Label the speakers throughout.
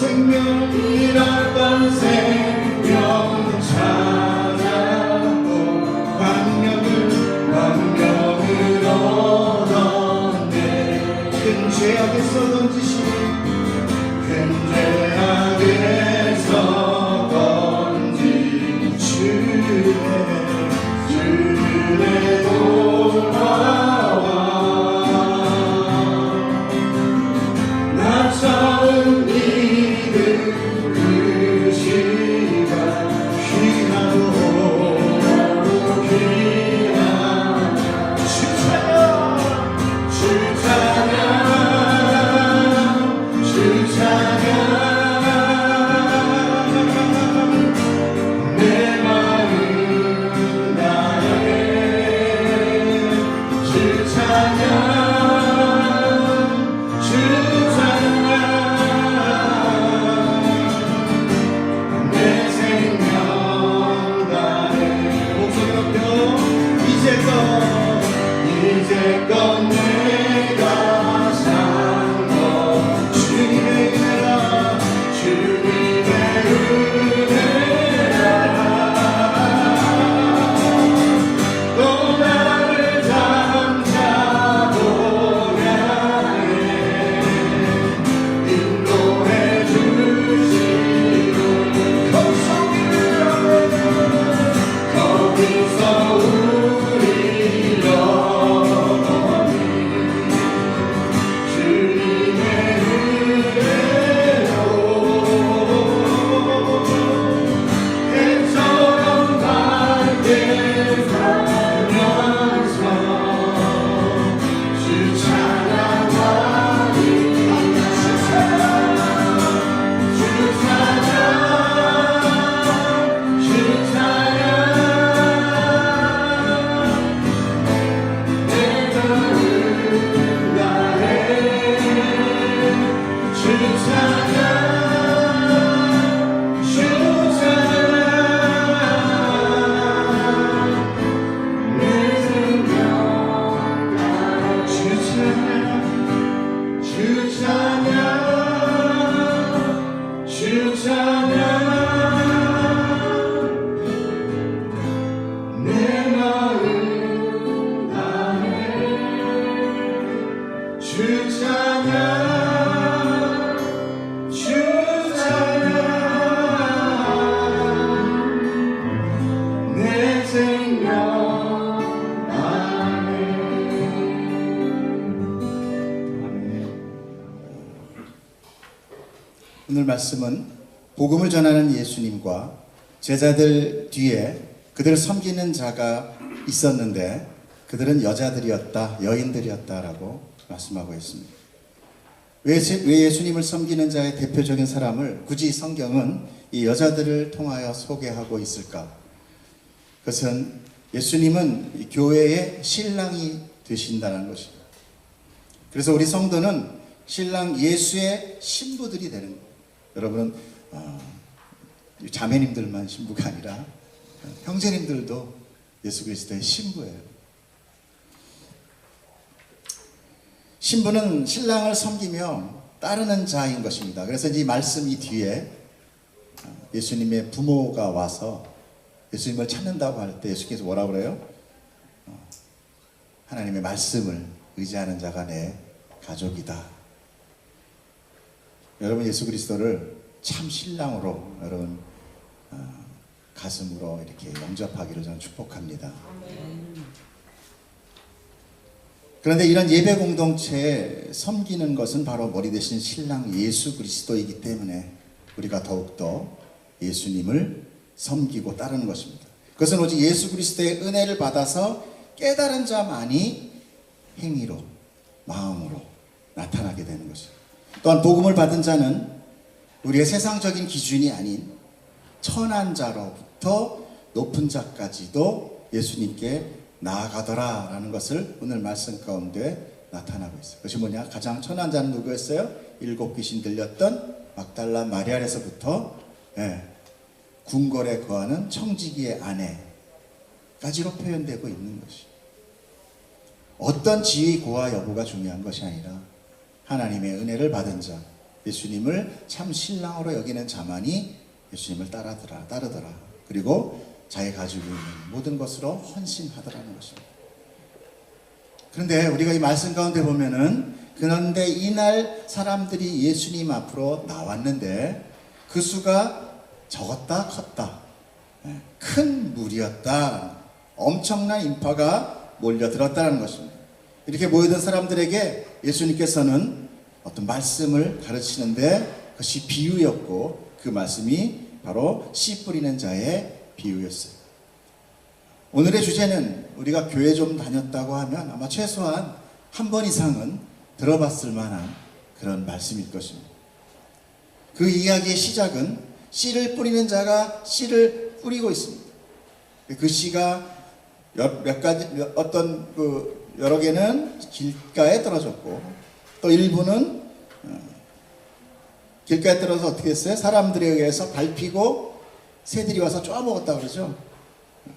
Speaker 1: 이런 생명 찾았고 광명을 얻었네. 큰 죄악에서 던지신 큰 죄악에서 던진 주의 돌아와 나 처음 믿은 그 시간 귀하고 주 찬양 내 마음 다해 주 찬양 내 생명 다해 목소리 높여 이제껏 내가 산 것 주님의 은혜라 주님의 은혜라 또 나를 잠자고 향해 인도해 주시고 거기서 우리 영원히 주님의 은혜로 해처럼 밝게 살면서 주 찬양하리 주 찬양 내 마음 다해 주 찬양 내 생명 다해 주 찬양 내 마음 다해 주 찬양 내 생명 다해.
Speaker 2: 오늘 말씀은 복음을 전하는 예수님과 제자들 뒤에 그들을 섬기는 자가 있었는데 그들은 여자들이었다, 여인들이었다라고 말씀하고 있습니다. 왜 예수님을 섬기는 자의 대표적인 사람을 굳이 성경은 이 여자들을 통하여 소개하고 있을까? 그것은 예수님은 이 교회의 신랑이 되신다는 것입니다. 그래서 우리 성도는 신랑 예수의 신부들이 되는 거예요. 여러분은 자매님들만 신부가 아니라 형제님들도 예수 그리스도의 신부예요. 신부는 신랑을 섬기며 따르는 자인 것입니다. 그래서 이 말씀 이 뒤에 예수님의 부모가 와서 예수님을 찾는다고 할 때 예수께서 뭐라고 그래요? 하나님의 말씀을 의지하는 자가 내 가족이다. 여러분 예수 그리스도를 참 신랑으로 여러분 가슴으로 이렇게 영접하기를 저는 축복합니다. 그런데 이런 예배 공동체에 섬기는 것은 바로 머리 대신 신랑 예수 그리스도이기 때문에 우리가 더욱더 예수님을 섬기고 따르는 것입니다. 그것은 오직 예수 그리스도의 은혜를 받아서 깨달은 자만이 행위로, 마음으로 나타나게 되는 것입니다. 또한 복음을 받은 자는 우리의 세상적인 기준이 아닌 천한 자로부터 높은 자까지도 예수님께 나아가더라라는 것을 오늘 말씀 가운데 나타나고 있어요. 그것이 뭐냐? 가장 천한 자는 누구였어요? 7 귀신 들렸던 막달라 마리아에서부터 궁궐에 거하는 청지기의 아내까지로 표현되고 있는 것이. 어떤 지위 고하 여부가 중요한 것이 아니라 하나님의 은혜를 받은 자, 예수님을 참 신랑으로 여기는 자만이 예수님을 따르더라. 그리고 자기 가지고 있는 모든 것으로 헌신하더라는 것입니다. 그런데 우리가 이 말씀 가운데 보면은, 그런데 이날 사람들이 예수님 앞으로 나왔는데 그 수가 적었다 컸다. 큰 무리였다. 엄청난 인파가 몰려들었다는 것입니다. 이렇게 모여든 사람들에게 예수님께서는 어떤 말씀을 가르치는데, 그것이 비유였고 그 말씀이 바로 씨 뿌리는 자의 비유였어요. 오늘의 주제는, 우리가 교회 좀 다녔다고 하면 아마 최소한 한 번 이상은 들어봤을 만한 그런 말씀일 것입니다. 그 이야기의 시작은 씨를 뿌리는 자가 씨를 뿌리고 있습니다. 그 씨가 여러 개는 길가에 떨어졌고, 또 일부는 길가에 떨어져서 어떻게 했어요? 사람들에 의해서 밟히고 새들이 와서 쪼아먹었다 그러죠.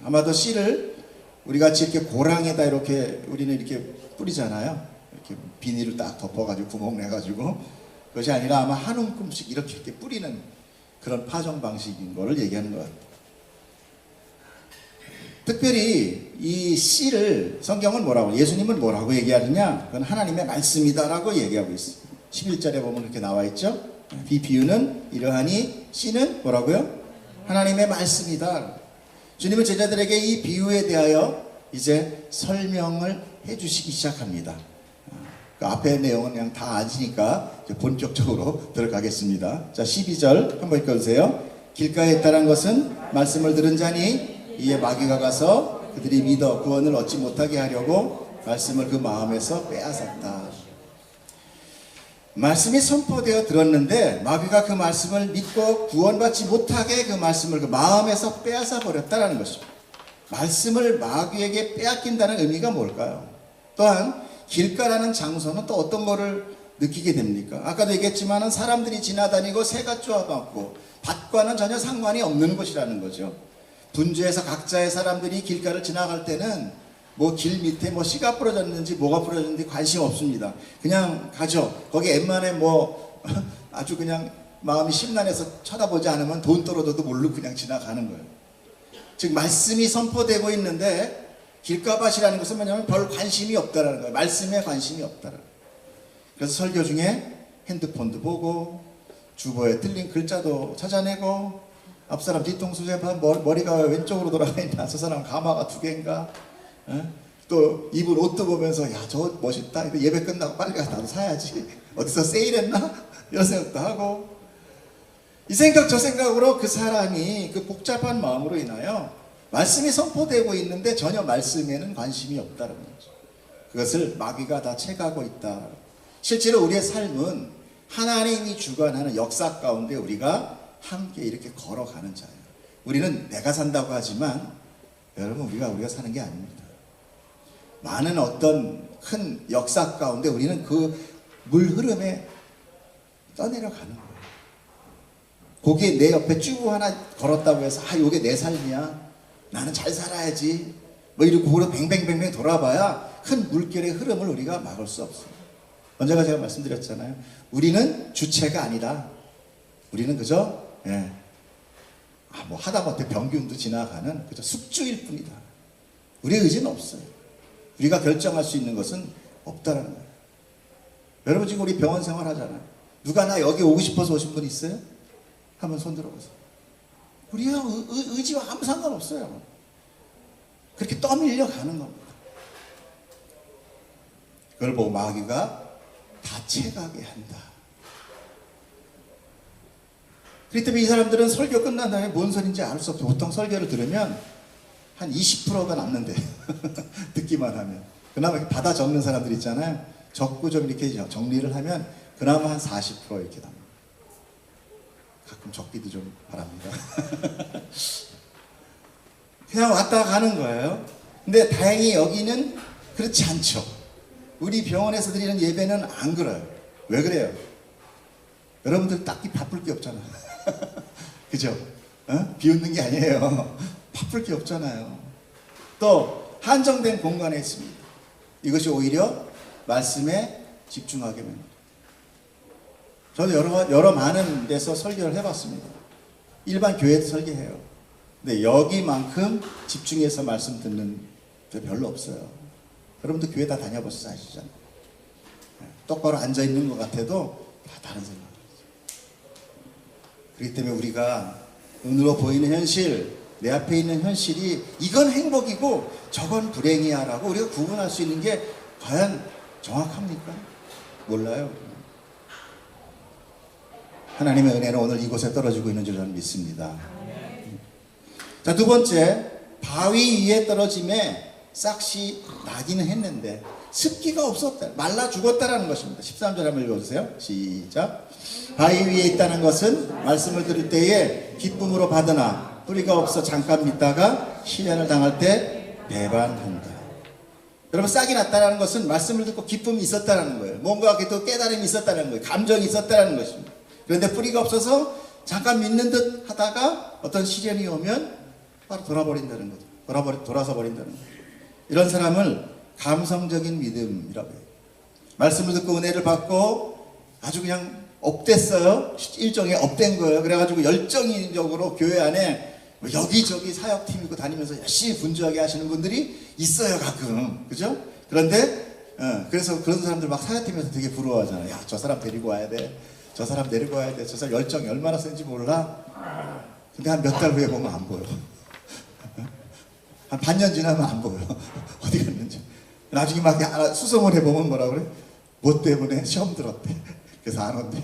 Speaker 2: 아마도 씨를 우리 같이 이렇게 고랑에다 이렇게 우리는 이렇게 뿌리잖아요. 이렇게 비닐을 딱 덮어가지고 구멍 내가지고, 그것이 아니라 아마 한 움큼씩 이렇게 뿌리는 그런 파종 방식인 거를 얘기하는 것 같아요. 특별히 이 씨를 성경은 뭐라고, 예수님은 뭐라고 얘기하느냐? 그건 하나님의 말씀이다라고 얘기하고 있어요. 11절에 보면 그렇게 나와 있죠. 이 비유는 이러하니 씨는 뭐라고요? 하나님의 말씀이다. 주님은 제자들에게 이 비유에 대하여 이제 설명을 해주시기 시작합니다. 그 앞에 내용은 그냥 다 아시니까 본격적으로 들어가겠습니다. 자, 12절 한번 읽어주세요. 길가에 있다는 것은 말씀을 들은 자니, 이에 마귀가 가서 그들이 믿어 구원을 얻지 못하게 하려고 말씀을 그 마음에서 빼앗았다. 말씀이 선포되어 들었는데 마귀가 그 말씀을 믿고 구원받지 못하게 그 말씀을 그 마음에서 빼앗아 버렸다는 것입니다. 말씀을 마귀에게 빼앗긴다는 의미가 뭘까요? 또한 길가라는 장소는 또 어떤 거를 느끼게 됩니까? 아까도 얘기했지만 사람들이 지나다니고 새가 쪼아봤고 밭과는 전혀 상관이 없는 곳이라는 거죠. 분주해서 각자의 사람들이 길가를 지나갈 때는 뭐 길 밑에 뭐 씨가 부러졌는지 뭐가 부러졌는지 관심 없습니다. 그냥 가죠. 거기 웬만해 뭐 아주 그냥 마음이 심란해서 쳐다보지 않으면 돈 떨어져도 모르고 그냥 지나가는 거예요. 즉 말씀이 선포되고 있는데 길가밭이라는 것은 뭐냐면 별 관심이 없다라는 거예요. 말씀에 관심이 없다라는 거예요. 그래서 설교 중에 핸드폰도 보고 주보에 뜰린 글자도 찾아내고 앞사람 뒤통수에 머리가 왼쪽으로 돌아가 있나, 저 사람 가마가 2개인가, 또 입은 옷도 보면서 야, 저 멋있다, 이거 예배 끝나고 빨리 가서 나도 사야지, 어디서 세일했나 이런 생각도 하고, 이 생각 저 생각으로 그 사람이 그 복잡한 마음으로 인하여 말씀이 선포되고 있는데 전혀 말씀에는 관심이 없다는 거죠. 그것을 마귀가 다 채가고 있다. 실제로 우리의 삶은 하나님이 주관하는 역사 가운데 우리가 함께 이렇게 걸어가는 자예요. 우리는 내가 산다고 하지만 여러분, 우리가 사는 게 아닙니다. 많은 어떤 큰 역사 가운데 우리는 그 물 흐름에 떠내려가는 거예요. 거기에 내 옆에 쭈부 하나 걸었다고 해서 요게 내 삶이야, 나는 잘 살아야지 뭐 이러고 그걸 뱅뱅뱅뱅 돌아봐야 큰 물결의 흐름을 우리가 막을 수 없어요. 언제가 제가 말씀드렸잖아요. 우리는 주체가 아니다. 우리는 그저 뭐 하다못해 병균도 지나가는 그저 숙주일 뿐이다. 우리의 의지는 없어요. 우리가 결정할 수 있는 것은 없다라는 거예요. 여러분, 지금 우리 병원 생활 하잖아요. 누가 나 여기 오고 싶어서 오신 분 있어요? 한번 손 들어보세요. 우리가 의지와 아무 상관없어요. 그렇게 떠밀려 가는 겁니다. 그걸 보고 마귀가 다 채가게 한다. 그렇기 때문에 이 사람들은 설교 끝난 다음에 뭔 소리인지 알 수 없어요. 보통 설교를 들으면 한 20%가 남는데 듣기만 하면. 그나마 받아 적는 사람들 있잖아요. 적고 좀 이렇게 정리를 하면 그나마 한 40% 이렇게 남아요. 가끔 적기도 좀 바랍니다. 그냥 왔다 가는 거예요. 근데 다행히 여기는 그렇지 않죠. 우리 병원에서 드리는 예배는 안 그래요. 왜 그래요? 여러분들 딱히 바쁠 게 없잖아요. 그죠? 비웃는 게 아니에요. 바쁠 게 없잖아요. 또 한정된 공간에 있습니다. 이것이 오히려 말씀에 집중하게 됩니다. 저는 여러 많은 데서 설교를 해봤습니다. 일반 교회도 설교해요. 근데 여기만큼 집중해서 말씀 듣는 데 별로 없어요. 여러분도 교회 다 다녀보셔서 아시잖아요. 똑바로 앉아있는 것 같아도 다 다른 생각이죠. 그렇기 때문에 우리가 눈으로 보이는 현실, 내 앞에 있는 현실이 이건 행복이고 저건 불행이야 라고 우리가 구분할 수 있는 게 과연 정확합니까? 몰라요. 하나님의 은혜는 오늘 이곳에 떨어지고 있는 줄 저는 믿습니다. 자, 두 번째, 바위 위에 떨어짐에 싹이 나기는 했는데 습기가 없었다. 말라 죽었다라는 것입니다. 13절 한번 읽어주세요. 시작. 바위 위에 있다는 것은 말씀을 들을 때에 기쁨으로 받으나 뿌리가 없어 잠깐 믿다가 시련을 당할 때 배반한다. 여러분, 싹이 났다는 것은 말씀을 듣고 기쁨이 있었다는 거예요. 뭔가 또 깨달음이 있었다는 거예요. 감정이 있었다는 것입니다. 그런데 뿌리가 없어서 잠깐 믿는 듯 하다가 어떤 시련이 오면 바로 돌아버린다는 거죠. 돌아서 버린다는 거예요. 이런 사람을 감성적인 믿음이라고 해요. 말씀을 듣고 은혜를 받고 아주 그냥 업됐어요. 일종의 업된 거예요. 그래가지고 열정적으로 교회 안에 여기저기 사역팀이고 다니면서 열심히 분주하게 하시는 분들이 있어요, 가끔. 그죠? 그런데 그래서 그런 사람들 막 사역팀에서 되게 부러워하잖아요. 야, 저 사람 데리고 와야 돼. 저 사람 데리고 와야 돼. 저 사람 열정이 얼마나 센지 몰라. 근데 한 몇 달 후에 보면 안 보여. 한 반년 지나면 안 보여. 어디 갔는지. 나중에 막 수성을 해보면 뭐라 그래? 뭐 때문에 시험 들었대. 그래서 안 온대.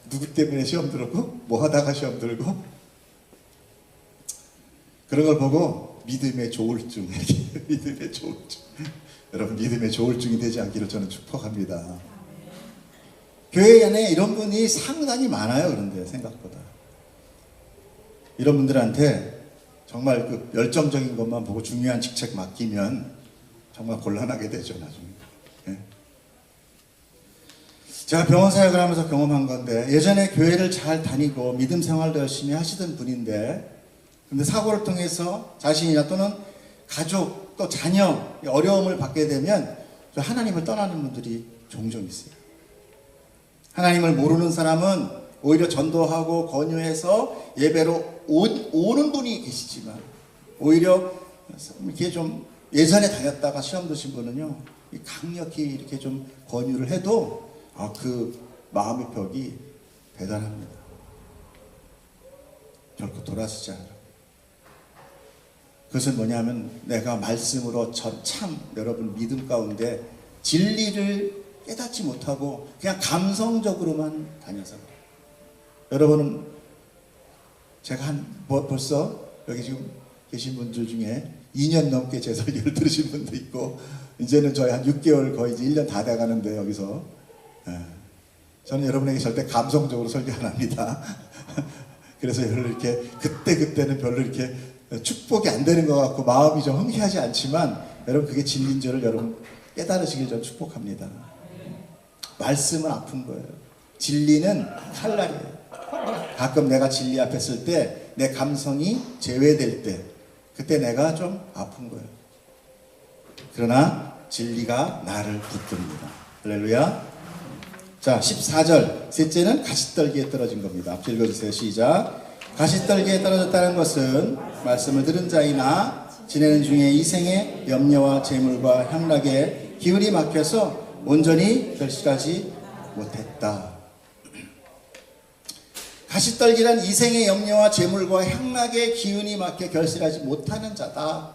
Speaker 2: 누구 때문에 시험 들었고, 뭐 하다가 시험 들고. 그런 걸 보고 믿음의 조울증. 믿음의 조울증. 여러분, 믿음의 조울증이 되지 않기를 저는 축복합니다. 교회 안에 이런 분이 상당히 많아요. 그런데 생각보다. 이런 분들한테 정말 그 열정적인 것만 보고 중요한 직책 맡기면 정말 곤란하게 되죠, 나중에. 예. 제가 병원 사역을 하면서 경험한 건데, 예전에 교회를 잘 다니고 믿음 생활도 열심히 하시던 분인데, 근데 사고를 통해서 자신이나 또는 가족 또 자녀 어려움을 받게 되면 하나님을 떠나는 분들이 종종 있어요. 하나님을 모르는 사람은 오히려 전도하고 권유해서 예배로 오는 분이 계시지만, 오히려 이렇게 좀 예전에 다녔다가 시험 드신 분은요, 강력히 이렇게 좀 권유를 해도 그 마음의 벽이 대단합니다. 결코 돌아서지 않아요. 그것은 뭐냐면 내가 말씀으로 참 여러분 믿음 가운데 진리를 깨닫지 못하고 그냥 감성적으로만 다녀서. 여러분은 제가 벌써 여기 지금 계신 분들 중에 2년 넘게 제 설교를 들으신 분도 있고, 이제는 저희 한 6개월 거의 이제 1년 다 돼가는데 여기서 저는 여러분에게 절대 감성적으로 설교 안 합니다. 그래서 별로 이렇게 그때는 별로 이렇게 축복이 안 되는 것 같고 마음이 좀 흔쾌하지 않지만, 여러분 그게 진리인 줄을 여러분 깨달으시길 저는 축복합니다. 말씀은 아픈 거예요. 진리는 칼날이에요. 가끔 내가 진리 앞에 설 때 내 감성이 제외될 때, 그때 내가 좀 아픈 거예요. 그러나 진리가 나를 붙듭니다. 할렐루야. 자, 14절. 셋째는 가시떨기에 떨어진 겁니다. 앞에 읽어주세요. 시작. 가시떨기에 떨어졌다는 것은 말씀을 들은 자이나 지내는 중에 이생의 염려와 재물과 향락에 기운이 막혀서 온전히 결실하지 못했다. 가시떨기란 이생의 염려와 재물과 향락의 기운이 막혀 결실하지 못하는 자다.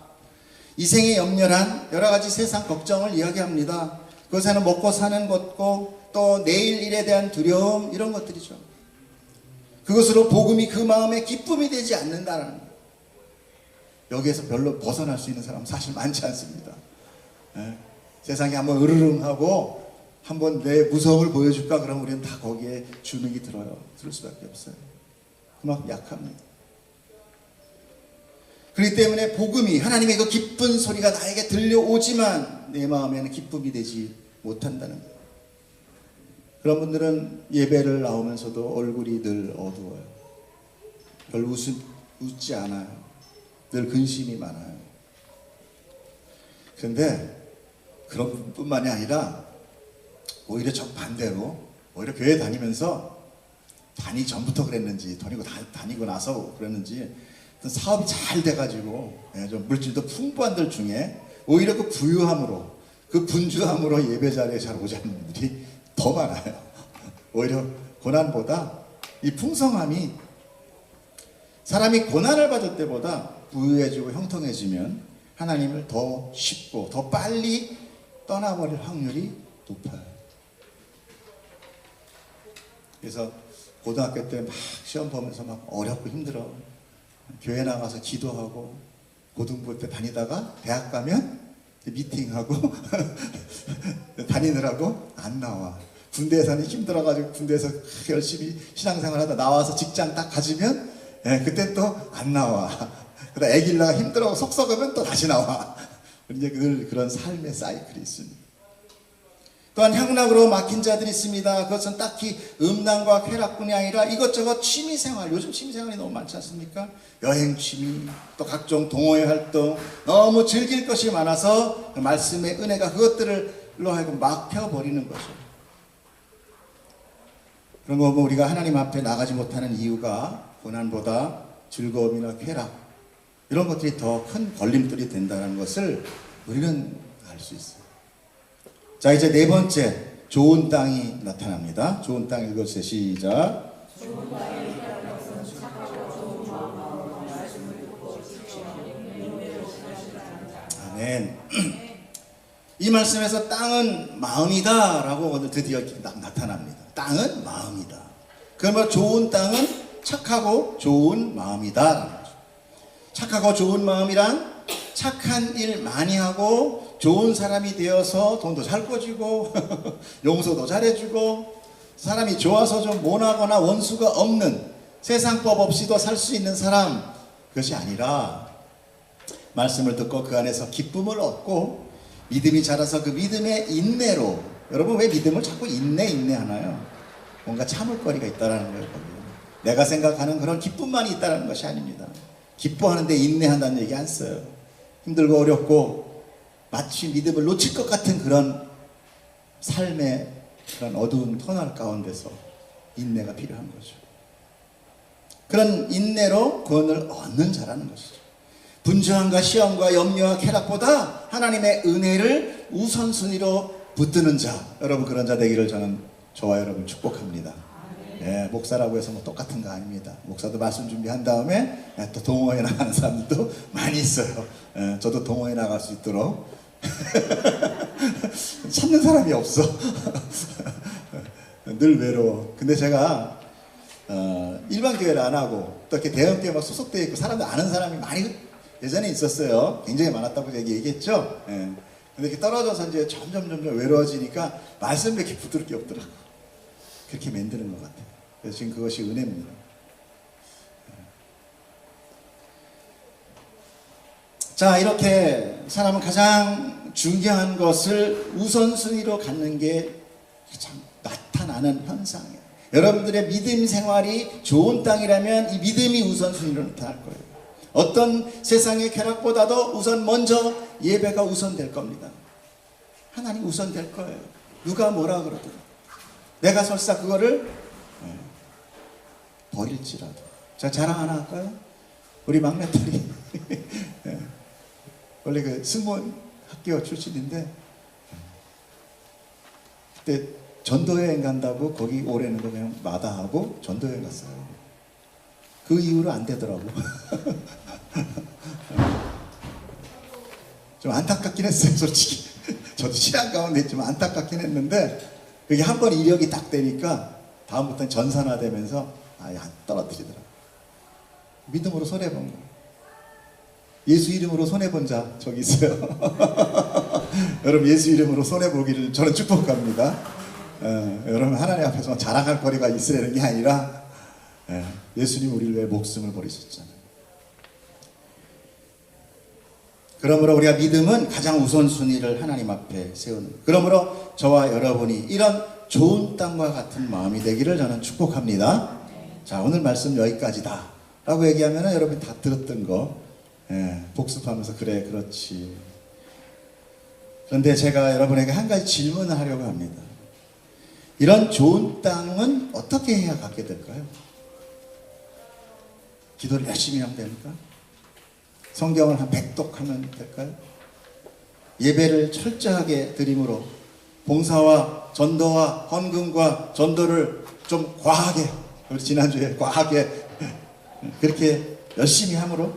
Speaker 2: 이생의 염려란 여러 가지 세상 걱정을 이야기합니다. 그것에는 먹고 사는 것고 또 내일 일에 대한 두려움, 이런 것들이죠. 그것으로 복음이 그 마음에 기쁨이 되지 않는다는 거예요. 여기에서 별로 벗어날 수 있는 사람은 사실 많지 않습니다. 세상에 한번 으르릉하고 한번 내 무서움을 보여줄까 그러면 우리는 다 거기에 주눅이 들어요. 들을 수밖에 없어요. 그만큼 약합니다. 그렇기 때문에 복음이, 하나님의 그 기쁜 소리가 나에게 들려오지만 내 마음에는 기쁨이 되지 못한다는 거예요. 그런 분들은 예배를 나오면서도 얼굴이 늘 어두워요. 별 웃지 않아요. 늘 근심이 많아요. 그런데 그런 분뿐만이 아니라 오히려 정반대로 오히려 교회 다니면서 다니기 전부터 그랬는지 다니고 나서 그랬는지 사업이 잘 돼가지고 좀 물질도 풍부한 들 중에 오히려 그 부유함으로 그 분주함으로 예배 자리에 잘 오지 않는 분들이 더 많아요. 오히려 고난보다 이 풍성함이 사람이 고난을 받을 때보다 부유해지고 형통해지면 하나님을 더 쉽고 더 빨리 떠나버릴 확률이 높아요. 그래서 고등학교 때 막 시험 보면서 막 어렵고 힘들어. 교회 나가서 기도하고 고등부 때 다니다가 대학 가면 미팅하고 다니느라고 안 나와. 군대에서는 힘들어가지고 군대에서 열심히 신앙생활 하다 나와서 직장 딱 가지면 그때 또 안 나와. 그러다 애길 나가 힘들어 속 썩으면 또 다시 나와. 이제 늘 그런 삶의 사이클이 있습니다. 또한 향락으로 막힌 자들이 있습니다. 그것은 딱히 음란과 쾌락뿐이 아니라 이것저것 취미생활, 요즘 취미생활이 너무 많지 않습니까? 여행 취미, 또 각종 동호회 활동, 너무 즐길 것이 많아서 말씀의 은혜가 그것들로 하여금 막혀버리는 거죠. 그런 거 보면 우리가 하나님 앞에 나가지 못하는 이유가 고난보다 즐거움이나 쾌락 이런 것들이 더 큰 걸림돌이 된다는 것을 우리는 알 수 있어요. 자, 이제 네 번째 좋은 땅이 나타납니다. 좋은 땅 읽어주세요. 시작. 아멘. 이 말씀에서 땅은 마음이다 라고 오늘 드디어 나타납니다. 땅은 마음이다. 그러면 좋은 땅은 착하고 좋은 마음이다. 착하고 좋은 마음이란 착한 일 많이 하고 좋은 사람이 되어서 돈도 잘 꿔주고 용서도 잘해주고 사람이 좋아서 좀 모나거나 원수가 없는 세상법 없이도 살 수 있는 사람, 그것이 아니라 말씀을 듣고 그 안에서 기쁨을 얻고 믿음이 자라서 그 믿음의 인내로, 여러분 왜 믿음을 자꾸 인내 하나요? 뭔가 참을 거리가 있다는 거예요. 내가 생각하는 그런 기쁨만이 있다는 것이 아닙니다. 기뻐하는데 인내한다는 얘기 안 써요. 힘들고 어렵고 마치 믿음을 놓칠 것 같은 그런 삶의 그런 어두운 터널 가운데서 인내가 필요한 거죠. 그런 인내로 구원을 얻는 자라는 것이죠. 분주함과 시험과 염려와 쾌락보다 하나님의 은혜를 우선순위로 붙드는 자, 여러분 그런 자 되기를 저와 여러분 축복합니다. 예, 목사라고 해서 뭐 똑같은 거 아닙니다. 목사도 말씀 준비한 다음에 또 동호회 나가는 사람들도 많이 있어요. 예, 저도 동호회 나갈 수 있도록 찾는 사람이 없어. 늘 외로워. 근데 제가 일반 교회를 안 하고 또 이렇게 대형 교회 막 소속되어 있고 사람들 아는 사람이 많이 예전에 있었어요. 굉장히 많았다고 얘기했죠. 예. 근데 이렇게 떨어져서 이제 점점 외로워지니까 말씀 이렇게 붙들 게 없더라고. 그렇게 만드는 것 같아요. 그래서 지금 그것이 은혜입니다. 자, 이렇게 사람은 가장 중요한 것을 우선순위로 갖는 게 가장 나타나는 현상이에요. 여러분들의 믿음 생활이 좋은 땅이라면 이 믿음이 우선순위로 나타날 거예요. 어떤 세상의 쾌락보다도 우선 먼저 예배가 우선될 겁니다. 하나님 우선될 거예요. 누가 뭐라 그러더라도. 내가 설사 그거를 버릴지라도. 자, 자랑 하나 할까요? 우리 막내딸이 원래 그 승무원 학교 출신인데 그때 전도여행 간다고 거기 오래는 거 그냥 마다하고 전도여행 갔어요. 그 이후로 안 되더라고. 좀 안타깝긴 했어요, 솔직히. 저도 신앙 가운데 있지만 안타깝긴 했는데 그게 한 번 이력이 딱 되니까 다음부터는 전산화되면서 아예 안 떨어뜨리더라고요. 믿음으로 손해본 거. 예수 이름으로 손해본 자 저기 있어요. 여러분 예수 이름으로 손해보기를 저는 축복합니다. 여러분 하나님 앞에서 자랑할 거리가 있으려는 게 아니라 예수님 우리를 위해 목숨을 버리셨잖아요. 그러므로 우리가 믿음은 가장 우선순위를 하나님 앞에 세우는, 그러므로 저와 여러분이 이런 좋은 땅과 같은 마음이 되기를 저는 축복합니다. 자, 오늘 말씀 여기까지다 라고 얘기하면 여러분 다 들었던 거 복습하면서 그래 그렇지. 그런데 제가 여러분에게 한 가지 질문을 하려고 합니다. 이런 좋은 땅은 어떻게 해야 갖게 될까요? 기도를 열심히 하면 됩니까? 성경을 한 100독하면 될까요? 예배를 철저하게 드림으로 봉사와 전도와 헌금과 전도를 좀 과하게, 우리 지난주에 과하게 그렇게 열심히 함으로,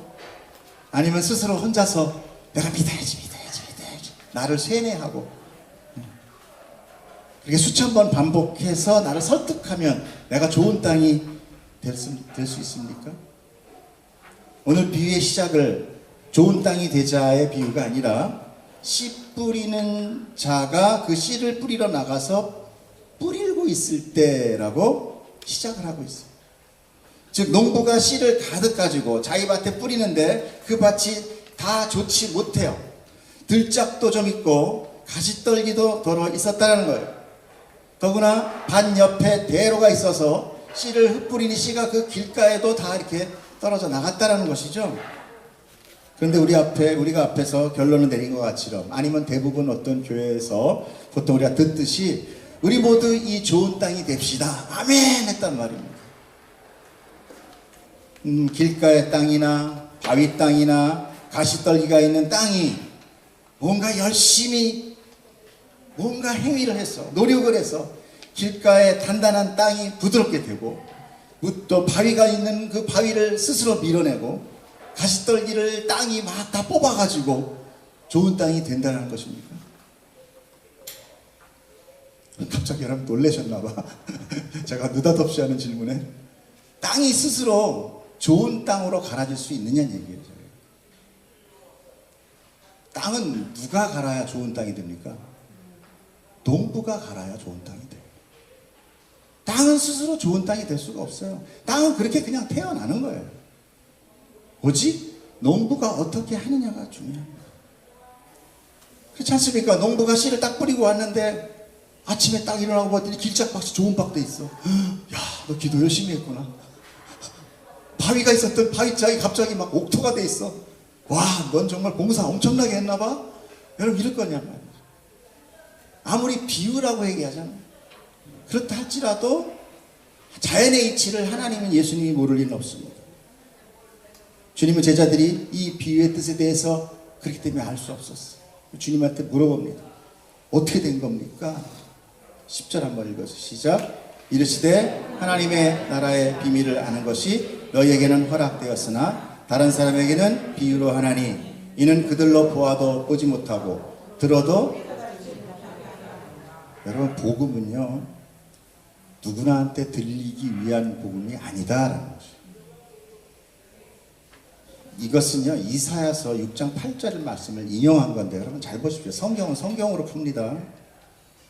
Speaker 2: 아니면 스스로 혼자서 내가 믿어야지 나를 세뇌하고 그렇게 수천 번 반복해서 나를 설득하면 내가 좋은 땅이 될 수 있습니까? 오늘 비유의 시작을 좋은 땅이 되자의 비유가 아니라 씨 뿌리는 자가 그 씨를 뿌리러 나가서 뿌리고 있을 때라고 시작을 하고 있어요. 즉 농부가 씨를 가득 가지고 자기 밭에 뿌리는데 그 밭이 다 좋지 못해요. 들짝도 좀 있고 가시떨기도 덜어 있었다는 거예요. 더구나 밭 옆에 대로가 있어서 씨를 흩뿌리니 씨가 그 길가에도 다 이렇게 떨어져 나갔다는 것이죠. 그런데 우리가 앞에서 결론을 내린 것 같이럼, 아니면 대부분 어떤 교회에서 보통 우리가 듣듯이 우리 모두 이 좋은 땅이 됩시다, 아멘 했단 말입니다. 길가의 땅이나 바위 땅이나 가시떨기가 있는 땅이 뭔가 열심히 뭔가 행위를 해서 노력을 해서 길가에 단단한 땅이 부드럽게 되고, 또 바위가 있는 그 바위를 스스로 밀어내고 가시떨기를 땅이 막 다 뽑아가지고 좋은 땅이 된다는 것입니까? 갑자기 여러분 놀라셨나봐. 제가 느닷없이 하는 질문에 땅이 스스로 좋은 땅으로 갈아질 수 있느냐는 얘기예요. 땅은 누가 갈아야 좋은 땅이 됩니까? 농부가 갈아야 좋은 땅이 돼요. 땅은 스스로 좋은 땅이 될 수가 없어요. 땅은 그렇게 그냥 태어나는 거예요. 오직 농부가 어떻게 하느냐가 중요합니다. 그렇지 않습니까? 농부가 씨를 딱 뿌리고 왔는데 아침에 딱 일어나고 봤더니 길짝밭이 좋은 밭도 있어. 야, 너 기도 열심히 했구나. 바위가 있었던 바위짝이 갑자기 막 옥토가 돼 있어. 와, 넌 정말 봉사 엄청나게 했나 봐. 여러분 이럴 거냐 말이야. 아무리 비유라고 얘기하잖아요. 그렇다 할지라도 자연의 이치를 하나님은 예수님이 모를 일은 없습니다. 주님은 제자들이 이 비유의 뜻에 대해서 그렇기 때문에 알 수 없었어요. 주님한테 물어봅니다. 어떻게 된 겁니까? 10절 한번 읽어서 시작. 이르시되 하나님의 나라의 비밀을 아는 것이 너희에게는 허락되었으나 다른 사람에게는 비유로 하나니 이는 그들로 보아도 보지 못하고 들어도. 여러분 복음은요 누구나한테 들리기 위한 복음이 아니다라는 거죠. 이것은요 이사야서 6장 8절 말씀을 인용한 건데 여러분 잘 보십시오. 성경은 성경으로 풉니다.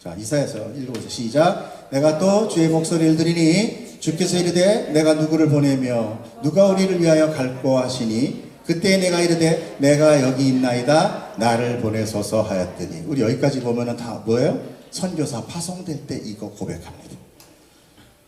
Speaker 2: 자, 이사야서 읽어보세요. 시작. 내가 또 주의 목소리를 들으니 주께서 이르되 내가 누구를 보내며 누가 우리를 위하여 갈꼬 하시니 그때 내가 이르되 내가 여기 있나이다 나를 보내소서 하였더니. 우리 여기까지 보면은 다 뭐예요? 선교사 파송될 때 이거 고백합니다.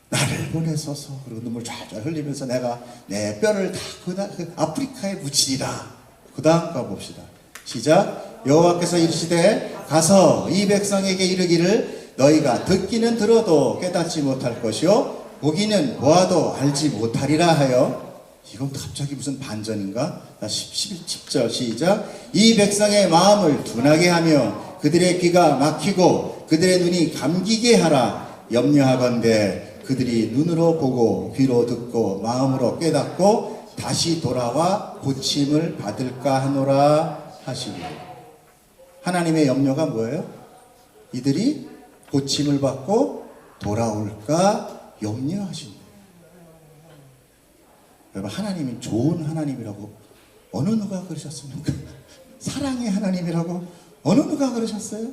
Speaker 2: 나를 보내소서. 그리고 눈물 쫙쫙 흘리면서 내가 내 뼈를 다 그 아프리카에 묻히리라. 그 다음 거 봅시다. 시작. 여호와께서 이르시되 가서 이 백성에게 이르기를 너희가 듣기는 들어도 깨닫지 못할 것이요 보기는 보아도 알지 못하리라 하여. 이건 갑자기 무슨 반전인가? 10절 시작. 이 백성의 마음을 둔하게 하며 그들의 귀가 막히고 그들의 눈이 감기게 하라. 염려하건대 그들이 눈으로 보고 귀로 듣고 마음으로 깨닫고 다시 돌아와 고침을 받을까 하노라 하시니. 하나님의 염려가 뭐예요? 이들이 고침을 받고 돌아올까 염려하신다. 여러분 하나님은 좋은 하나님이라고 어느 누가 그러셨습니까? 사랑의 하나님이라고 어느 누가 그러셨어요?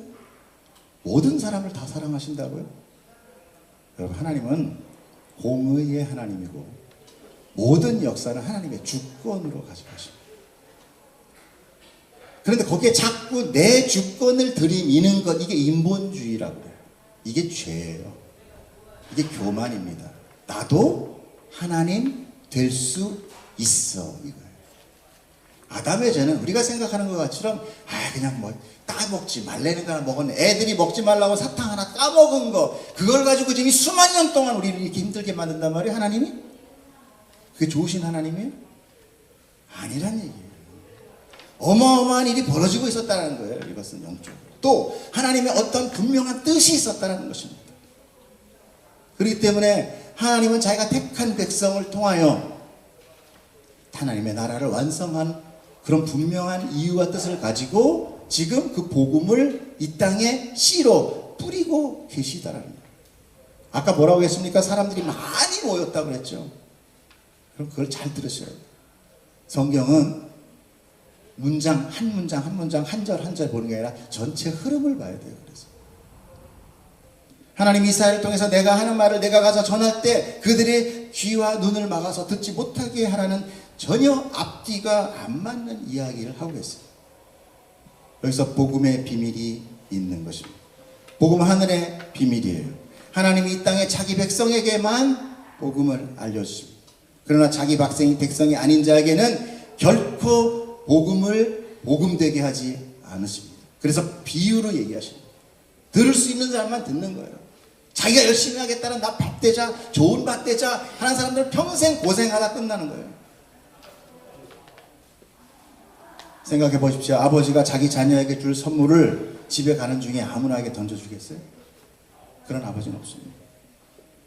Speaker 2: 모든 사람을 다 사랑하신다고요? 여러분 하나님은 공의의 하나님이고 모든 역사는 하나님의 주권으로 가져가십니다. 그런데 거기에 자꾸 내 주권을 들이미는 것, 이게 인본주의라고 해요. 이게 죄예요. 이게 교만입니다. 나도 하나님 될 수 있어 이거예요. 아담의 죄는 우리가 생각하는 것처럼 그냥 뭐 따먹지 말라는 거 먹은 애들이 먹지 말라고 사탕 하나 따먹은 거 그걸 가지고 지금 수만 년 동안 우리를 이렇게 힘들게 만든단 말이에요. 하나님이? 그게 좋으신 하나님이에요? 아니란 얘기예요. 어마어마한 일이 벌어지고 있었다는 거예요. 이것은 영적으로. 또 하나님의 어떤 분명한 뜻이 있었다는 것입니다. 그렇기 때문에 하나님은 자기가 택한 백성을 통하여 하나님의 나라를 완성한 그런 분명한 이유와 뜻을 가지고 지금 그 복음을 이 땅에 씨로 뿌리고 계시다라는 거예요. 아까 뭐라고 했습니까? 사람들이 많이 모였다고 그랬죠. 그럼 그걸 잘 들으셔야 돼요. 성경은 문장 한 문장 한 문장 한 절 한 절 보는 게 아니라 전체 흐름을 봐야 돼요. 그래서 하나님 이스라엘을 통해서 내가 하는 말을 내가 가서 전할 때 그들의 귀와 눈을 막아서 듣지 못하게 하라는 전혀 앞뒤가 안 맞는 이야기를 하고 있어요. 여기서 복음의 비밀이 있는 것입니다. 복음은 하늘의 비밀이에요. 하나님이 이 땅에 자기 백성에게만 복음을 알려주십니다. 그러나 자기 백성이 아닌 자에게는 결코 복음을 복음되게 하지 않으십니다. 그래서 비유로 얘기하십니다. 들을 수 있는 사람만 듣는 거예요. 자기가 열심히 하겠다는 나 밥 되자 좋은 밥 되자 하는 사람들은 평생 고생하다 끝나는 거예요. 생각해 보십시오. 아버지가 자기 자녀에게 줄 선물을 집에 가는 중에 아무나에게 던져주겠어요? 그런 아버지는 없습니다.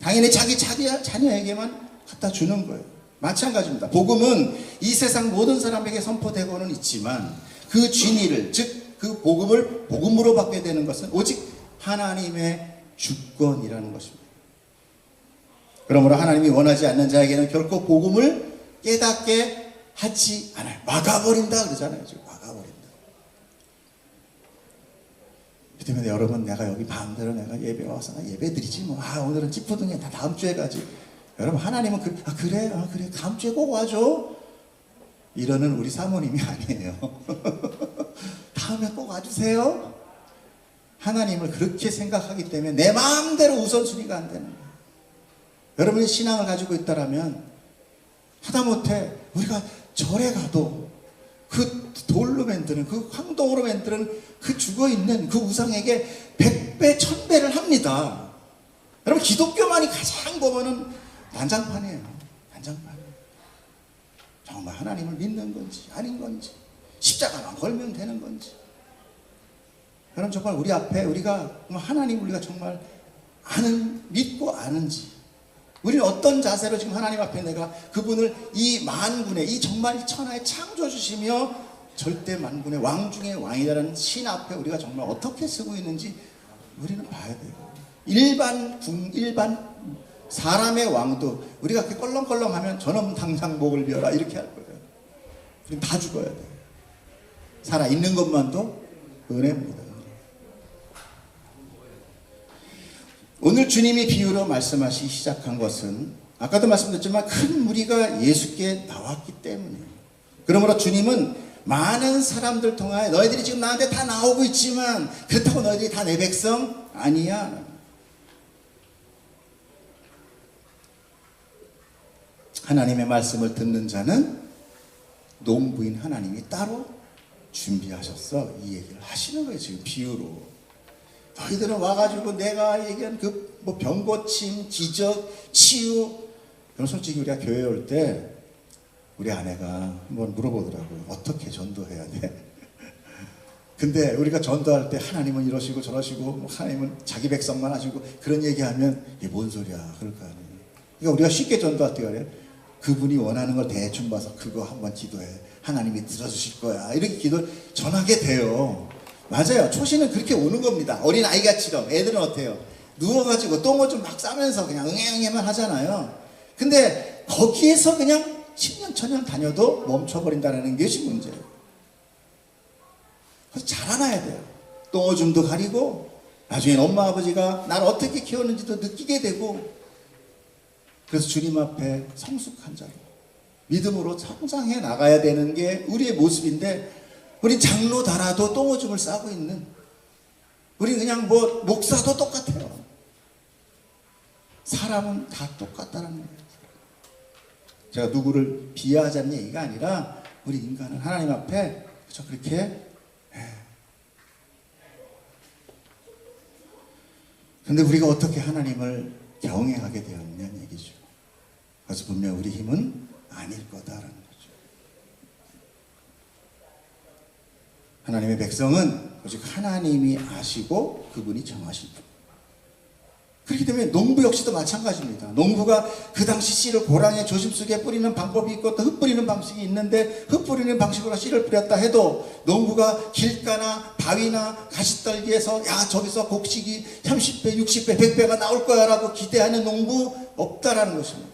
Speaker 2: 당연히 자기 자녀에게만 갖다 주는 거예요. 마찬가지입니다. 복음은 이 세상 모든 사람에게 선포되고는 있지만 그 진리를 즉 그 복음을 복음으로 받게 되는 것은 오직 하나님의 주권이라는 것입니다. 그러므로 하나님이 원하지 않는 자에게는 결코 복음을 깨닫게 하지 않아요. 막아버린다 그러잖아요. 지금 막아버린다. 그 때문에 여러분 내가 여기 마음대로 내가 예배 와서 예배 드리지 뭐 오늘은 찌푸둥이 다 다음 주에 가지. 여러분 하나님은 그래 다음 주에 꼭 와줘 이러는 우리 사모님이 아니에요. 다음에 꼭 와주세요. 하나님을 그렇게 생각하기 때문에 내 마음대로 우선순위가 안 되는 거예요. 여러분이 신앙을 가지고 있다라면 하다못해 우리가 절에 가도 그 돌로 만드는 그 황동으로 만드는 그 죽어있는 그 우상에게 100배 1000배를 합니다. 여러분 기독교만이 가장 보면은 난장판이에요. 난장판. 정말 하나님을 믿는 건지 아닌 건지 십자가만 걸면 되는 건지 여러분 정말 우리 앞에 우리가 하나님 우리가 정말 믿고 아는지 우리는 어떤 자세로 지금 하나님 앞에 내가 그분을 이 만군의 이 정말 천하의 창조주시며 절대 만군의 왕 중의 왕이라는 신 앞에 우리가 정말 어떻게 쓰고 있는지 우리는 봐야 돼요. 일반 사람의 왕도 우리가 그렇게 껄렁껄렁하면 저놈 당장 목을 비워라 이렇게 할 거예요. 우리는 다 죽어야 돼요. 살아있는 것만도 은혜입니다. 오늘 주님이 비유로 말씀하시기 시작한 것은 아까도 말씀드렸지만 큰 무리가 예수께 나왔기 때문이에요. 그러므로 주님은 많은 사람들 통하여 너희들이 지금 나한테 다 나오고 있지만 그렇다고 너희들이 다 내 백성 아니야. 하나님의 말씀을 듣는 자는 농부인 하나님이 따로 준비하셨어. 이 얘기를 하시는 거예요. 지금 비유로. 너희들은 와가지고 내가 얘기한 그 뭐 병고침, 기적, 치유. 솔직히 우리가 교회 올 때 우리 아내가 한번 물어보더라고요. 어떻게 전도해야 돼? 근데 우리가 전도할 때 하나님은 이러시고 저러시고 하나님은 자기 백성만 하시고 그런 얘기하면 이게 뭔 소리야 그럴 거 아니에요. 그러니까 우리가 쉽게 전도할 때가 그래요. 그분이 원하는 걸 대충 봐서 그거 한번 기도해. 하나님이 들어주실 거야. 이렇게 기도를 전하게 돼요. 맞아요. 초신은 그렇게 오는 겁니다. 어린 아이가처럼. 애들은 어때요? 누워가지고 똥오줌 막 싸면서 그냥 응애응애만 하잖아요. 근데 거기에서 그냥 10년, 1000년 다녀도 멈춰버린다는 것이 문제예요. 그래서 잘 알아야 돼요. 똥오줌도 가리고 나중엔 엄마 아버지가 나를 어떻게 키웠는지도 느끼게 되고 그래서 주님 앞에 성숙한 자로 믿음으로 성장해 나가야 되는 게 우리의 모습인데 우리 장로 달아도 똥오줌을 싸고 있는 우리 그냥 뭐 목사도 똑같아요. 사람은 다 똑같다는 거예요. 제가 누구를 비하하자는 얘기가 아니라 우리 인간은 하나님 앞에 그저 그렇게. 그런데 우리가 어떻게 하나님을 경외하게 되었냐는 얘기죠. 그래서 분명 우리 힘은 아닐 거다라는 거죠. 하나님의 백성은 오직 하나님이 아시고 그분이 정하실 분. 그렇기 때문에 농부 역시도 마찬가지입니다. 농부가 그 당시 씨를 고랑의 조심 속에 뿌리는 방법이 있고 또 흙 뿌리는 방식이 있는데, 흙 뿌리는 방식으로 씨를 뿌렸다 해도 농부가 길가나 바위나 가시떨기에서 야 저기서 곡식이 30배, 60배, 100배가 나올 거야 라고 기대하는 농부 없다라는 것입니다.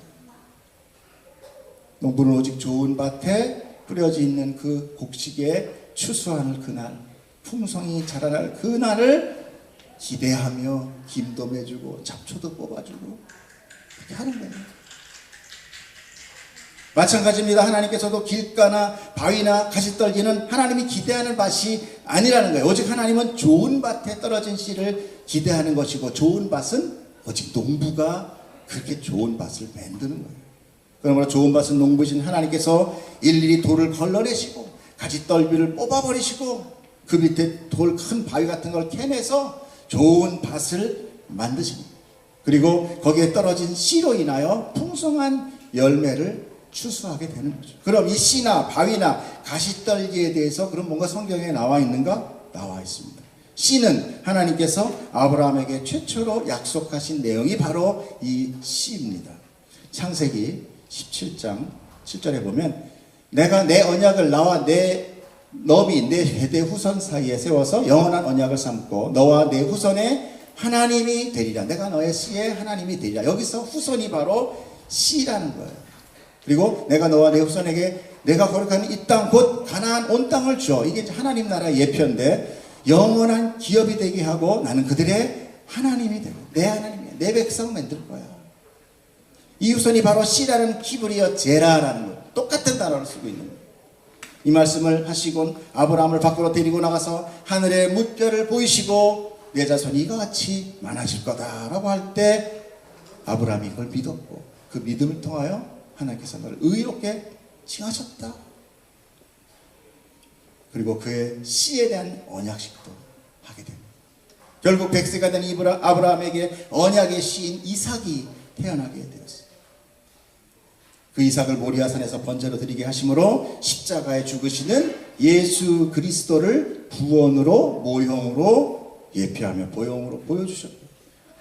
Speaker 2: 농부는 오직 좋은 밭에 뿌려져 있는 그 곡식의 추수하는 그날, 풍성이 자라날 그날을 기대하며 김도 매주고 잡초도 뽑아주고 그렇게 하는 거예요. 마찬가지입니다. 하나님께서도 길가나 바위나 가시떨기는 하나님이 기대하는 밭이 아니라는 거예요. 오직 하나님은 좋은 밭에 떨어진 씨를 기대하는 것이고, 좋은 밭은 오직 농부가 그렇게 좋은 밭을 만드는 거예요. 그러므로 좋은 밭은 농부신 하나님께서 일일이 돌을 걸러내시고 가시떨기를 뽑아버리시고 그 밑에 돌 큰 바위 같은 걸 캐내서 좋은 밭을 만드십니다. 그리고 거기에 떨어진 씨로 인하여 풍성한 열매를 추수하게 되는 거죠. 그럼 이 씨나 바위나 가시떨기에 대해서 그럼 뭔가 성경에 나와 있는가? 나와 있습니다. 씨는 하나님께서 아브라함에게 최초로 약속하신 내용이 바로 이 씨입니다. 창세기 17장 7절에 보면 내가 내 언약을 나와 내 너비 내 세대 후손 사이에 세워서 영원한 언약을 삼고 너와 내 후손의 하나님이 되리라. 내가 너의 씨의 하나님이 되리라. 여기서 후손이 바로 씨라는 거예요. 그리고 내가 너와 내 후손에게 내가 거룩한 이 땅 곧 가나안 온 땅을 줘. 이게 이제 하나님 나라의 예표인데, 영원한 기업이 되게 하고 나는 그들의 하나님이 되고 내 하나님이야. 내 백성 만들 거야. 이 후손이 바로 씨라는 히브리어 제라라는 거예요. 똑같은 단어를 쓰고 있는 거예요. 이 말씀을 하시곤 아브라함을 밖으로 데리고 나가서 하늘의 뭇별을 보이시고 내 자손이 이와 같이 많아질 거다라고 할 때 아브라함이 그걸 믿었고 그 믿음을 통하여 하나님께서 너를 의롭게 칭하셨다. 그리고 그의 씨에 대한 언약식도 하게 됩니다. 결국 100세가 된 아브라함에게 언약의 씨인 이삭이 태어나게 되었습니다. 그 이삭을 모리아산에서 번제로 드리게 하심으로 십자가에 죽으시는 예수 그리스도를 구원으로 모형으로 예표하며 보형으로 보여주셨고,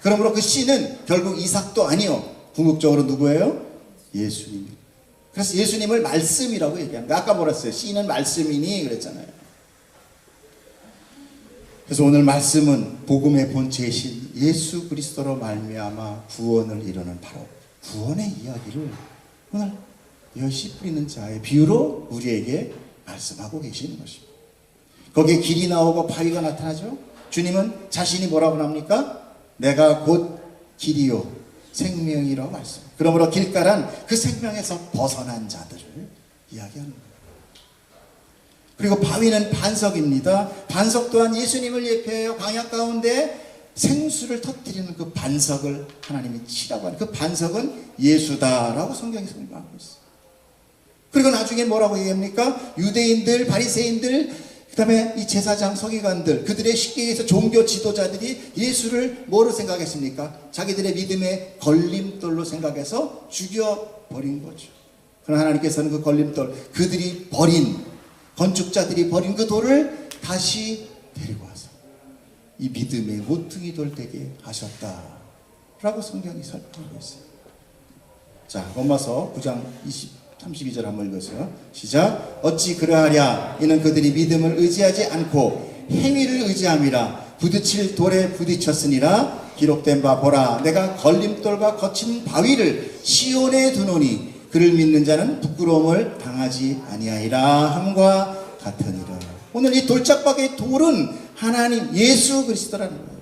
Speaker 2: 그러므로 그 씨는 결국 이삭도 아니요 궁극적으로 누구예요? 예수님. 그래서 예수님을 말씀이라고 얘기합니다. 아까 뭐라 했어요? 씨는 말씀이니 그랬잖아요. 그래서 오늘 말씀은 복음의 본체이신 예수 그리스도로 말미암아 구원을 이루는 바로 구원의 이야기를 오늘 엿이 뿌리는 자의 비유로 우리에게 말씀하고 계시는 것입니다. 거기에 길이 나오고 바위가 나타나죠. 주님은 자신이 뭐라고 합니까? 내가 곧 길이요 생명이라고 말씀. 그러므로 길가란 그 생명에서 벗어난 자들을 이야기하는 거예요. 그리고 바위는 반석입니다. 반석 또한 예수님을 예표해요. 광야 가운데 생수를 터뜨리는 그 반석을 하나님이 치라고 하는 그 반석은 예수다라고 성경이 설명하고 있어요. 그리고 나중에 뭐라고 얘기합니까? 유대인들, 바리새인들, 그 다음에 이 제사장, 서기관들, 그들의 쉽게 얘기해서 종교 지도자들이 예수를 뭐로 생각했습니까? 자기들의 믿음의 걸림돌로 생각해서 죽여버린 거죠. 그러나 하나님께서는 그 걸림돌, 그들이 버린, 건축자들이 버린 그 돌을 다시 데리고 와서 이 믿음의 모퉁이 돌 되게 하셨다라고 성경이 설명하고 있어요. 자, 로마서 9장 32절 한번 읽으세요. 시작. 어찌 그러하랴. 이는 그들이 믿음을 의지하지 않고 행위를 의지함이라. 부딪힐 돌에 부딪혔으니라. 기록된 바 보라. 내가 걸림돌과 거친 바위를 시온에 두노니 그를 믿는 자는 부끄러움을 당하지 아니하리라 함과 같으니라. 오늘 이 돌짝박의 돌은 하나님 예수 그리스도라는 거예요.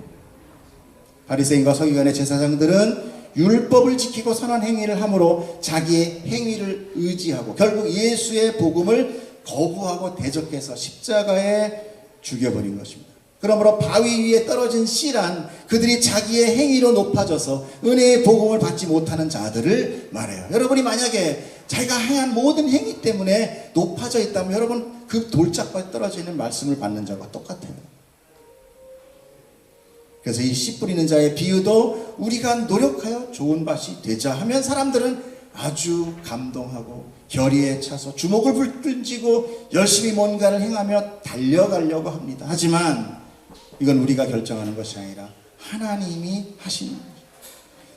Speaker 2: 바리새인과 서기관의 제사장들은 율법을 지키고 선한 행위를 함으로 자기의 행위를 의지하고 결국 예수의 복음을 거부하고 대적해서 십자가에 죽여버린 것입니다. 그러므로 바위 위에 떨어진 씨란 그들이 자기의 행위로 높아져서 은혜의 복음을 받지 못하는 자들을 말해요. 여러분이 만약에 자기가 행한 모든 행위 때문에 높아져 있다면 여러분 그 돌짝밭에 떨어져 있는 말씀을 받는 자와 똑같아요. 그래서 이 씨 뿌리는 자의 비유도 우리가 노력하여 좋은 밭이 되자 하면 사람들은 아주 감동하고 결의에 차서 주먹을 불끈쥐고 열심히 뭔가를 행하며 달려가려고 합니다. 하지만 이건 우리가 결정하는 것이 아니라 하나님이 하시는 거예요.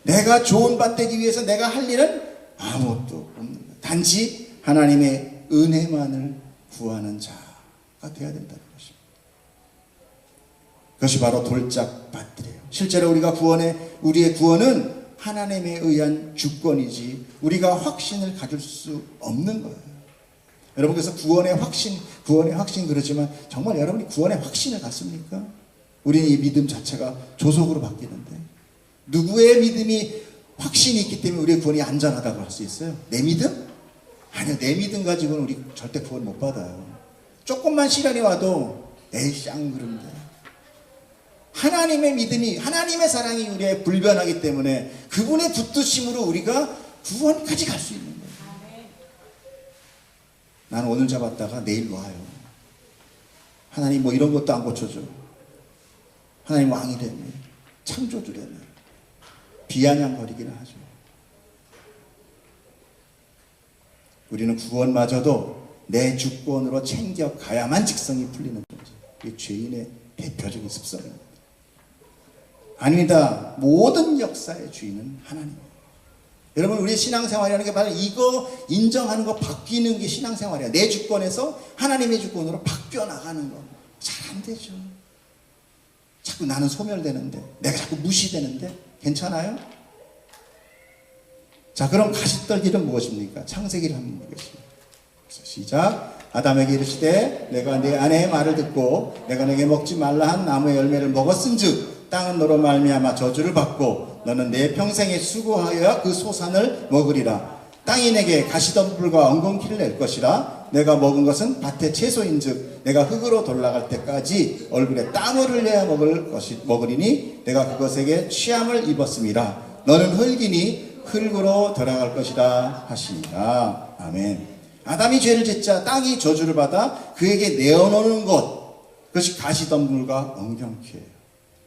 Speaker 2: 내가 좋은 밭 되기 위해서 내가 할 일은 아무것도 없는 거예요. 단지 하나님의 은혜만을 구하는 자가 되어야 된다는 것입니다. 그것이 바로 돌짝밭들이에요. 실제로 우리의 구원은 하나님에 의한 주권이지 우리가 확신을 가질 수 없는 거예요. 여러분 그래서 구원의 확신 그러지만 정말 여러분이 구원의 확신을 갖습니까? 우리는 이 믿음 자체가 조속으로 바뀌는데 누구의 믿음이 확신이 있기 때문에 우리의 구원이 안전하다고 할 수 있어요? 내 믿음? 아니요, 내 믿음 가지고는 우리 절대 구원 못 받아요. 조금만 시련이 와도 에이 쌍 그런데 하나님의 믿음이 하나님의 사랑이 우리의 불변하기 때문에 그분의 붙드심으로 우리가 구원까지 갈 수 있는 거예요. 나는 오늘 잡았다가 내일 놔요. 하나님 뭐 이런 것도 안 고쳐줘. 하나님 왕이라며 창조주라며 비아냥거리기는 하죠. 우리는 구원마저도 내 주권으로 챙겨가야만 직성이 풀리는 거죠. 이게 죄인의 대표적인 습성입니다. 아닙니다. 모든 역사의 주인은 하나님입니다. 여러분 우리의 신앙생활이라는 게 바로 이거 인정하는 거 바뀌는 게 신앙생활이에요. 내 주권에서 하나님의 주권으로 바뀌어 나가는 거. 잘 안 되죠. 자꾸 나는 소멸되는데 내가 자꾸 무시되는데 괜찮아요? 자 그럼 가시떨기는 무엇입니까? 창세기를 한번 보겠습니다. 시작. 아담에게 이르시되 내가 내 아내의 말을 듣고 내가 내게 먹지 말라 한 나무의 열매를 먹었은즉 땅은 너로 말미암아 저주를 받고 너는 내 평생에 수고하여 그 소산을 먹으리라. 땅이 내게 가시덤불과 엉겅퀴를 낼 것이라. 내가 먹은 것은 밭의 채소인즉 내가 흙으로 돌아갈 때까지 얼굴에 땀을 흘려야 먹으리니 내가 그것에게 취함을 입었음이라. 너는 흙이니 흙으로 돌아갈 것이라 하시니라. 아멘. 아담이 죄를 짓자 땅이 저주를 받아 그에게 내어놓는 것, 그것이 가시덤불과 엉겅퀴예요.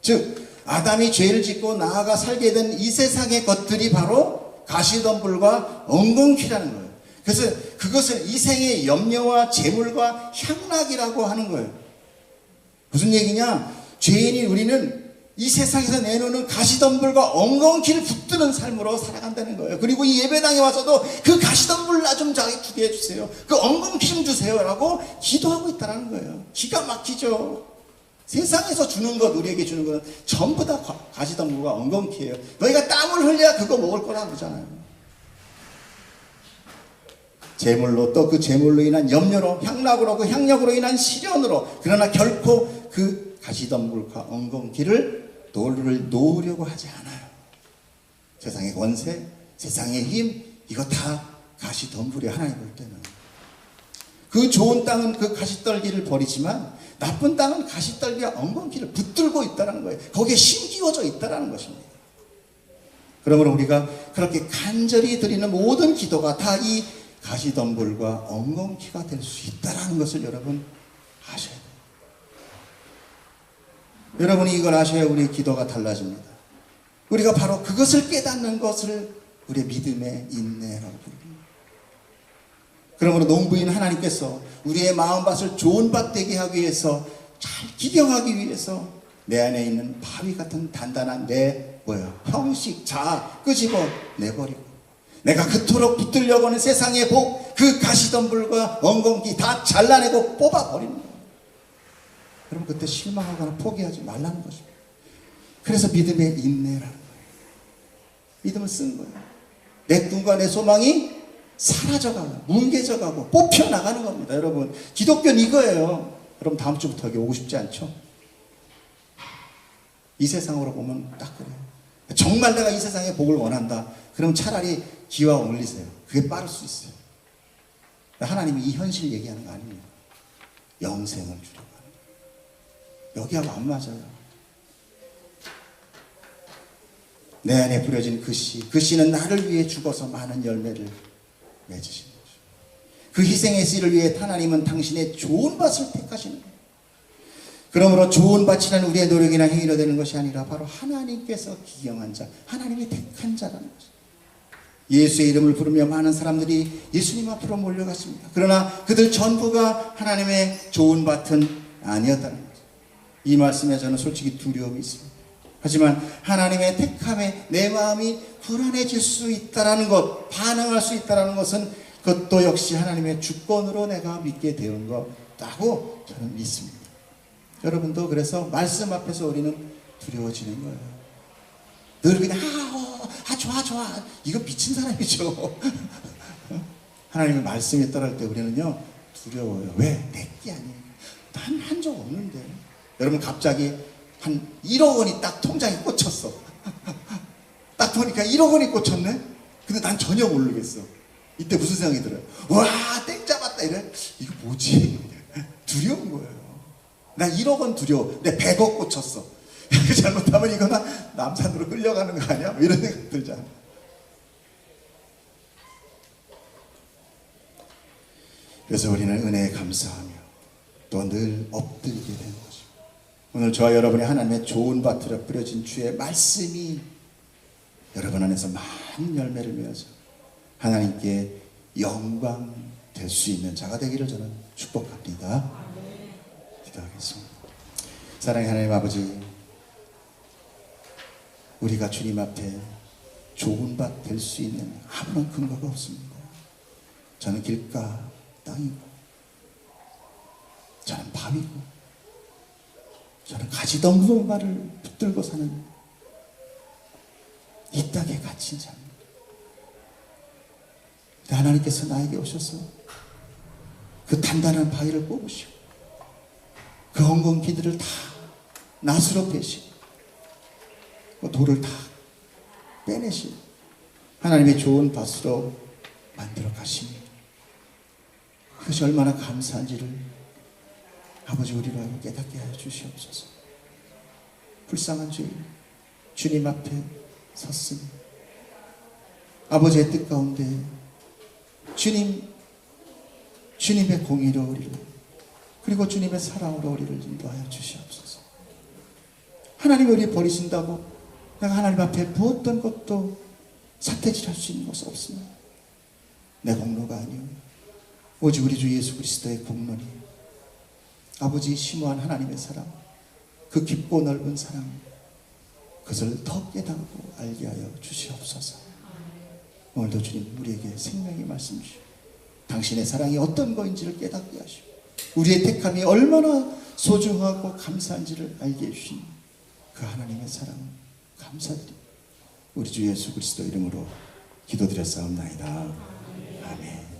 Speaker 2: 즉 아담이 죄를 짓고 나아가 살게 된 이 세상의 것들이 바로 가시덤불과 엉겅퀴라는 거예요. 그래서 그것을 이 생의 염려와 재물과 향락이라고 하는 거예요. 무슨 얘기냐? 죄인인 우리는 이 세상에서 내놓는 가시덤불과 엉겅퀴를 붙드는 삶으로 살아간다는 거예요. 그리고 이 예배당에 와서도 그 가시덤불 나 좀 주게 해주세요. 그 엉겅퀴 좀 주세요 라고 기도하고 있다는 거예요. 기가 막히죠. 세상에서 주는 것, 우리에게 주는 것은 전부 다 가시덤불과 엉겅퀴예요. 너희가 땀을 흘려야 그거 먹을 거라 그러잖아요. 재물로, 또 그 재물로 인한 염려로, 향락으로, 그 향락으로 인한 시련으로, 그러나 결코 그 가시덤불과 엉겅퀴를 놓으려고 하지 않아요. 세상의 권세, 세상의 힘, 이거 다 가시덤불이에요. 하나님 볼 때는. 그 좋은 땅은 그 가시떨기를 버리지만 나쁜 땅은 가시떨기와 엉겅퀴를 붙들고 있다는 거예요. 거기에 심기워져 있다는 것입니다. 그러므로 우리가 그렇게 간절히 드리는 모든 기도가 다 이 가시덤불과 엉겅퀴가 될 수 있다는 것을 여러분 아셔야 돼요. 여러분이 이걸 아셔야 우리의 기도가 달라집니다. 우리가 바로 그것을 깨닫는 것을 우리의 믿음의 인내라고 부릅니다. 그러므로 농부인 하나님께서 우리의 마음밭을 좋은 밭 되게 하기 위해서, 잘 기경하기 위해서 내 안에 있는 바위 같은 단단한 내 형식, 자아 끄집어 내버리고 내가 그토록 붙들려고 하는 세상의 복, 그 가시덤불과 엉겅퀴 다 잘라내고 뽑아버리는 거예요. 여러분 그때 실망하거나 포기하지 말라는 것입니다. 그래서 믿음의 인내라는 거예요. 믿음을 쓴 거예요. 내 꿈과 내 소망이 사라져가고 뭉개져가고 뽑혀나가는 겁니다. 여러분 기독교는 이거예요. 여러분 다음 주부터 여기 오고 싶지 않죠? 이 세상으로 보면 딱 그래요. 정말 내가 이 세상의 복을 원한다. 그럼 차라리 기와 올리세요. 그게 빠를 수 있어요. 하나님이 이 현실 얘기하는 거 아닙니다. 영생을 주려고 하는 거예요. 여기하고 안 맞아요. 내 안에 뿌려진 그 씨는 나를 위해 죽어서 많은 열매를 맺으신 거죠. 그 희생의 씨를 위해 하나님은 당신의 좋은 밭을 택하시는 거예요. 그러므로 좋은 밭이란 우리의 노력이나 행위로 되는 것이 아니라 바로 하나님께서 기경한 자, 하나님이 택한 자라는 거죠. 예수의 이름을 부르며 많은 사람들이 예수님 앞으로 몰려갔습니다. 그러나 그들 전부가 하나님의 좋은 밭은 아니었다는 거죠. 이 말씀에 저는 솔직히 두려움이 있습니다. 하지만 하나님의 택함에 내 마음이 불안해질 수 있다는 것, 반응할 수 있다는 것은 그것도 역시 하나님의 주권으로 내가 믿게 되는 거라고 저는 믿습니다. 여러분도 그래서 말씀 앞에서 우리는 두려워지는 거예요. 늘 그냥 좋아 이거 미친 사람이죠. 하나님의 말씀에 따를 때 우리는요 두려워요. 왜? 내게 아니에요. 난 한 적 없는데. 여러분 갑자기 한 1억 원이 딱 통장에 꽂혔어. 딱 보니까 1억 원이 꽂혔네. 근데 난 전혀 모르겠어. 이때 무슨 생각이 들어요? 와, 땡 잡았다 이래. 이거 뭐지? 두려운 거예요. 나 1억 원 두려워. 내 100억 꽂혔어. 이렇게 잘못하면 이거 나 남산으로 끌려가는 거 아니야? 뭐 이런 생각 들잖아. 그래서 우리는 은혜에 감사하며 또 늘 엎드리게 되는 거죠. 오늘 저와 여러분의 하나님의 좋은 밭으로 뿌려진 주의 말씀이 여러분 안에서 많은 열매를 맺어서 하나님께 영광 될 수 있는 자가 되기를 저는 축복합니다. 기도하겠습니다. 사랑의 하나님 아버지, 우리가 주님 앞에 좋은 밭 될 수 있는 아무런 근거가 없습니다. 저는 길가 땅이고, 저는 바위고, 저는 가지덩굴만을 붙들고 사는 이 땅에 갇힌 자입니다. 하나님께서 나에게 오셔서 그 단단한 바위를 뽑으시고 그 엉겅 기들을 다 낫으로 빼시고 돌을 다 빼내시고 하나님의 좋은 밭으로 만들어 가십니다. 그것이 얼마나 감사한지를 아버지 우리로 하여 깨닫게 하여 주시옵소서. 불쌍한 죄인 주님 앞에 섰으니 아버지의 뜻 가운데 주님의 공의로 우리를 그리고 주님의 사랑으로 우리를 인도하여 주시옵소서. 하나님이 우리를 버리신다고 내가 하나님 앞에 무엇던 것도 삿대질할 수 있는 것은 없습니다. 내 공로가 아니오 오직 우리 주 예수 그리스도의 공로니 아버지 심오한 하나님의 사랑, 그 깊고 넓은 사랑, 그것을 더 깨닫고 알게 하여 주시옵소서. 오늘도 주님 우리에게 생명의 말씀 주시고 당신의 사랑이 어떤 것인지를 깨닫게 하시고 우리의 택함이 얼마나 소중하고 감사한지를 알게 해주신 그 하나님의 사랑 감사드립니다. 우리 주 예수 그리스도 이름으로 기도드렸사옵나이다. 아멘.